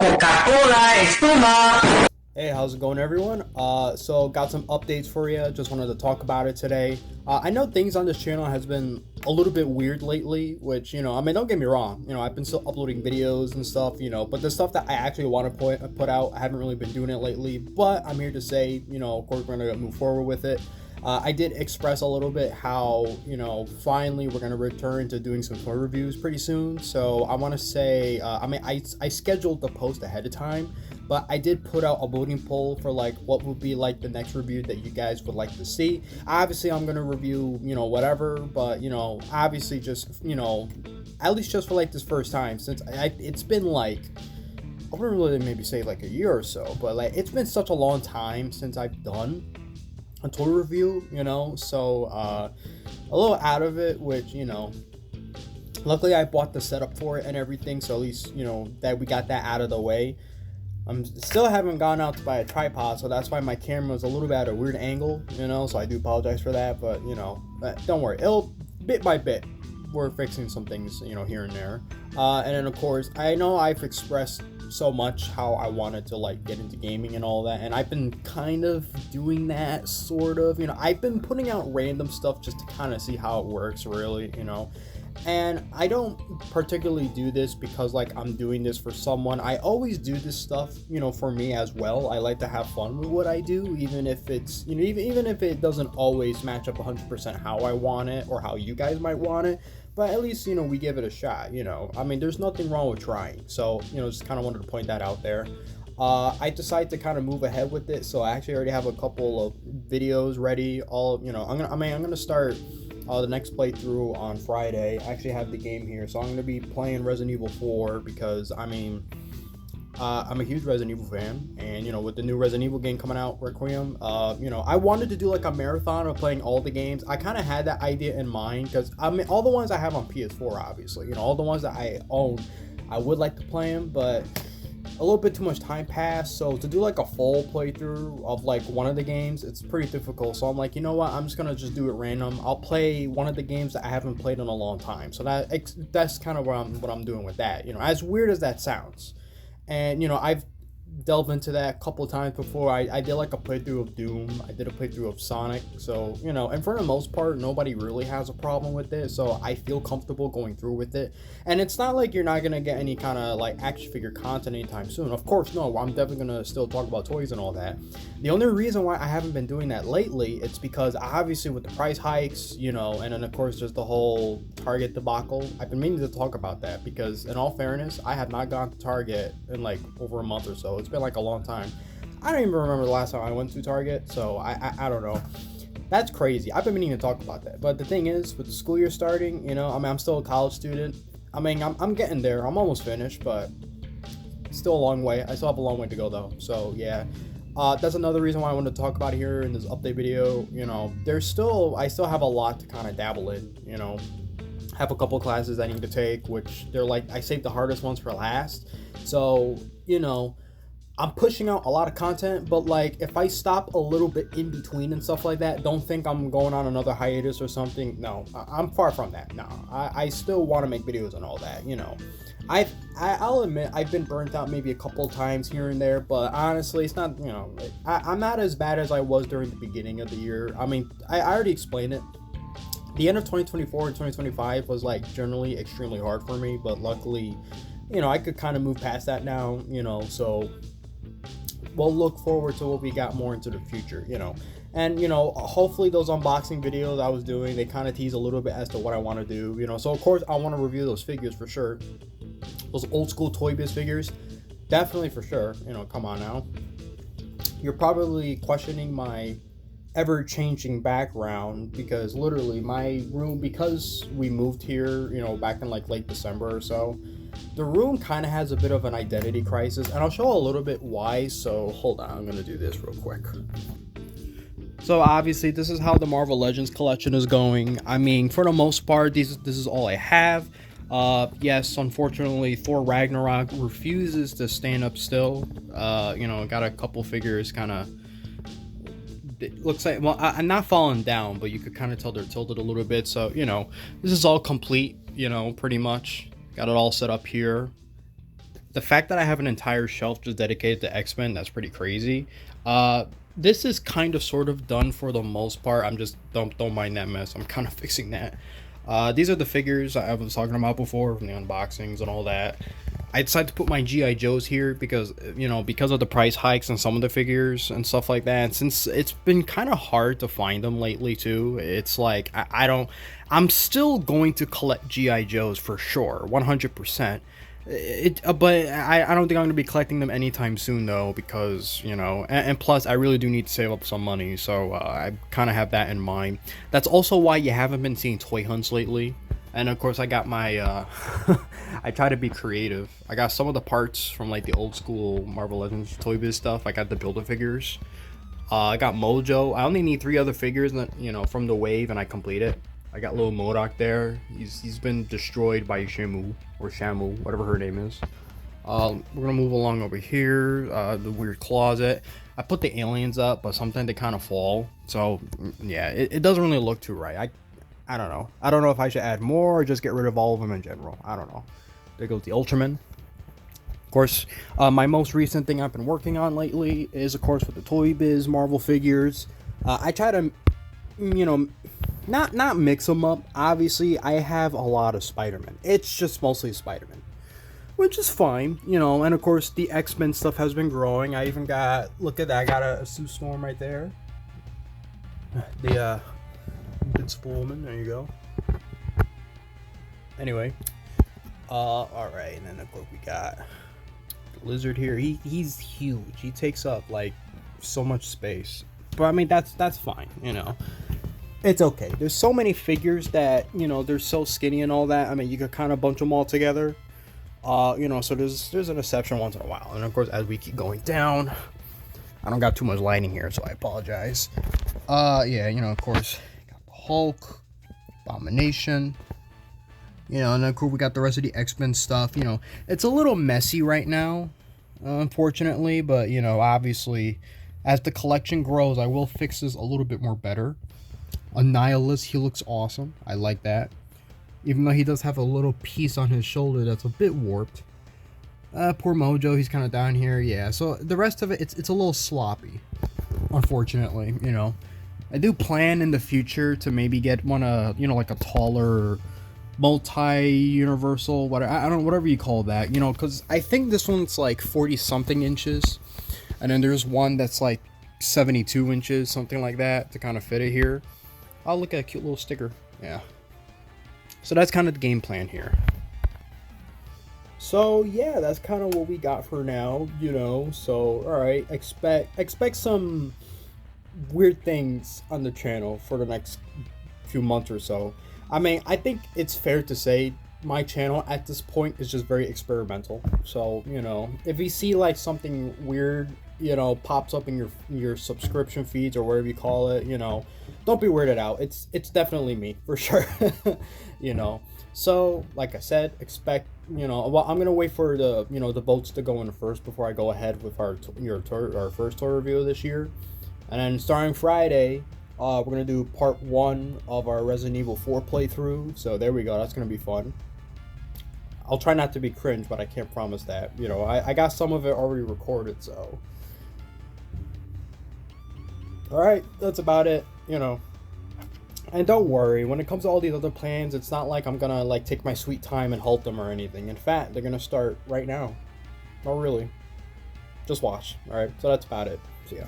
Coca-Cola, espuma. Hey, how's it going, everyone? So got some updates for you. Just wanted to talk about it today. I know things on this channel has been a little bit weird lately, which, I mean, don't get me wrong. I've been still uploading videos and stuff, but the stuff that I actually want to put out, I haven't really been doing it lately. But I'm here to say, of course, we're gonna move forward with it. I did express a little bit how, finally we're going to return to doing some toy reviews pretty soon. So I want to say, I scheduled the post ahead of time, but I did put out a voting poll for what would be the next review that you guys would like to see. Obviously, I'm going to review, whatever, but, obviously just, at least just for this first time, since it's been I wouldn't really maybe say a year or so, but it's been such a long time since I've done a toy review, so a little out of it, which luckily I bought the setup for it and everything, so at least that we got that out of the way. I'm still haven't gone out to buy a tripod, so that's why my camera is a little bit at a weird angle, so I do apologize for that, but don't worry, it'll bit by bit we're fixing some things here and there, and then of course I know I've expressed so much how I wanted to get into gaming and all that, and I've been kind of doing that sort of, I've been putting out random stuff just to kind of see how it works, really, and I don't particularly do this because I'm doing this for someone. I always do this stuff for me as well. I like to have fun with what I do, even if it's even if it doesn't always match up 100% how I want it or how you guys might want it, but at least we give it a shot. I mean, there's nothing wrong with trying, so just kind of wanted to point that out there. I decided to kind of move ahead with it, so I actually already have a couple of videos ready. I'm gonna start the next playthrough on Friday. I actually have the game here, so I'm gonna be playing Resident Evil 4 because I'm a huge Resident Evil fan, and with the new Resident Evil game coming out, Requiem, I wanted to do a marathon of playing all the games. I kind of had that idea in mind because all the ones I have on PS4, obviously, all the ones that I own, I would like to play them, but a little bit too much time passed, so to do a full playthrough of one of the games, it's pretty difficult. So I'm you know what, I'm just gonna just do it random. I'll play one of the games that I haven't played in a long time, so that's kind of what I'm doing with that, as weird as that sounds. And I've delved into that a couple of times before. I did a playthrough of Doom, I did a playthrough of Sonic, so and for the most part nobody really has a problem with it, so I feel comfortable going through with it. And it's not you're not gonna get any kind of action figure content anytime soon. Of course, no, I'm definitely gonna still talk about toys and all that. The only reason why I haven't been doing that lately, it's because obviously with the price hikes, and then of course just the whole Target debacle. I've been meaning to talk about that because in all fairness, I have not gone to Target in over a month or so. It's been a long time. I don't even remember the last time I went to Target, so I don't know. That's crazy. I've been meaning to talk about that. But the thing is, with the school year starting, I'm still a college student. I'm getting there. I'm almost finished, but still a long way. I still have a long way to go though. So yeah. That's another reason why I wanted to talk about it here in this update video. I still have a lot to kind of dabble in, have a couple classes I need to take, which they're I saved the hardest ones for last. So, I'm pushing out a lot of content, but if I stop a little bit in between and stuff like that, don't think I'm going on another hiatus or something. No, I'm far from that. No, I still want to make videos and all that, I'll admit I've been burnt out maybe a couple of times here and there, but honestly, it's not, I'm not as bad as I was during the beginning of the year. I mean, I already explained it. The end of 2024 and 2025 was generally extremely hard for me, but luckily, I could kind of move past that now, so we'll look forward to what we got more into the future, and hopefully those unboxing videos I was doing, they kind of tease a little bit as to what I want to do, so of course I want to review those figures for sure, those old school Toy Biz figures, definitely for sure. Come on now, you're probably questioning my ever-changing background because literally my room, because we moved here back in late December or so, the room kind of has a bit of an identity crisis, and I'll show a little bit why. So hold on, I'm gonna do this real quick. So obviously this is how the Marvel Legends collection is going. I mean, for the most part, this is all I have. Yes, unfortunately Thor Ragnarok refuses to stand up still. Got a couple figures kind of, it looks like, well, I'm not falling down, but you could kind of tell they're tilted a little bit. So this is all complete, pretty much got it all set up here. the fact that I have an entire shelf just dedicated to X-Men, that's pretty crazy. This is kind of sort of done for the most part. I'm just don't mind that mess. I'm kind of fixing that. These are the figures I was talking about before from the unboxings and all that. I decided to put my GI Joes here because because of the price hikes and some of the figures and stuff like that. And since it's been kind of hard to find them lately too, it's like I'm still going to collect GI Joes for sure, 100%. But I don't think I'm going to be collecting them anytime soon though, because and plus I really do need to save up some money, so I kind of have that in mind. That's also why you haven't been seeing toy hunts lately. And of course I got my I try to be creative. I got some of the parts from like the old school Marvel Legends Toy Biz stuff. I got the Build-A-Figures. I got Mojo. I only need 3 other figures from the wave, and I complete it. I got little MODOK there. He's been destroyed by Shamu, whatever her name is. We're gonna move along over here. The weird closet. I put the aliens up, but sometimes they kind of fall. So yeah, it doesn't really look too right. I don't know. I don't know if I should add more or just get rid of all of them in general. I don't know. There goes the Ultraman. Of course, my most recent thing I've been working on lately is, of course, with the Toy Biz Marvel figures. I try to, not mix them up. Obviously, I have a lot of Spider-Man. It's just mostly Spider-Man, which is fine, And of course, the X-Men stuff has been growing. I even got, look at that, I got a Sue Storm right there. The Invincible Woman, there you go. Anyway, all right, and then of course we got the Lizard here. He's huge. He takes up like so much space, but I mean that's fine, It's okay. There's so many figures that they're so skinny and all that. I mean, you could kind of bunch them all together. So there's an exception once in a while, and of course as we keep going down, I don't got too much lighting here, so I apologize. Yeah, of course. Hulk, Abomination, and then cool, we got the rest of the X-Men stuff. It's a little messy right now, unfortunately, but obviously as the collection grows, I will fix this a little bit more better. Annihilus, he looks awesome. I like that, even though he does have a little piece on his shoulder that's a bit warped. Poor Mojo, he's kind of down here. Yeah, so the rest of it, it's a little sloppy, unfortunately. I do plan in the future to maybe get one like a taller multi-universal, whatever you call that, because I think this one's like 40 something inches, and then there's one that's like 72 inches, something like that, to kind of fit it here. I'll look at a cute little sticker. Yeah, so that's kind of the game plan here. So yeah, that's kind of what we got for now, so all right, expect some weird things on the channel for the next few months or so. I mean, I think it's fair to say my channel at this point is just very experimental. So, if you see like something weird, pops up in your subscription feeds or whatever you call it, don't be weirded out. It's definitely me for sure. So like I said, expect, well, I'm gonna wait for the the votes to go in first before I go ahead with our first tour review of this year. And then starting Friday, we're going to do part 1 of our Resident Evil 4 playthrough. So there we go. That's going to be fun. I'll try not to be cringe, but I can't promise that. I got some of it already recorded, so. Alright, that's about it, And don't worry, when it comes to all these other plans, it's not like I'm going to like take my sweet time and halt them or anything. In fact, they're going to start right now. Not really. Just watch. Alright, so that's about it. See ya.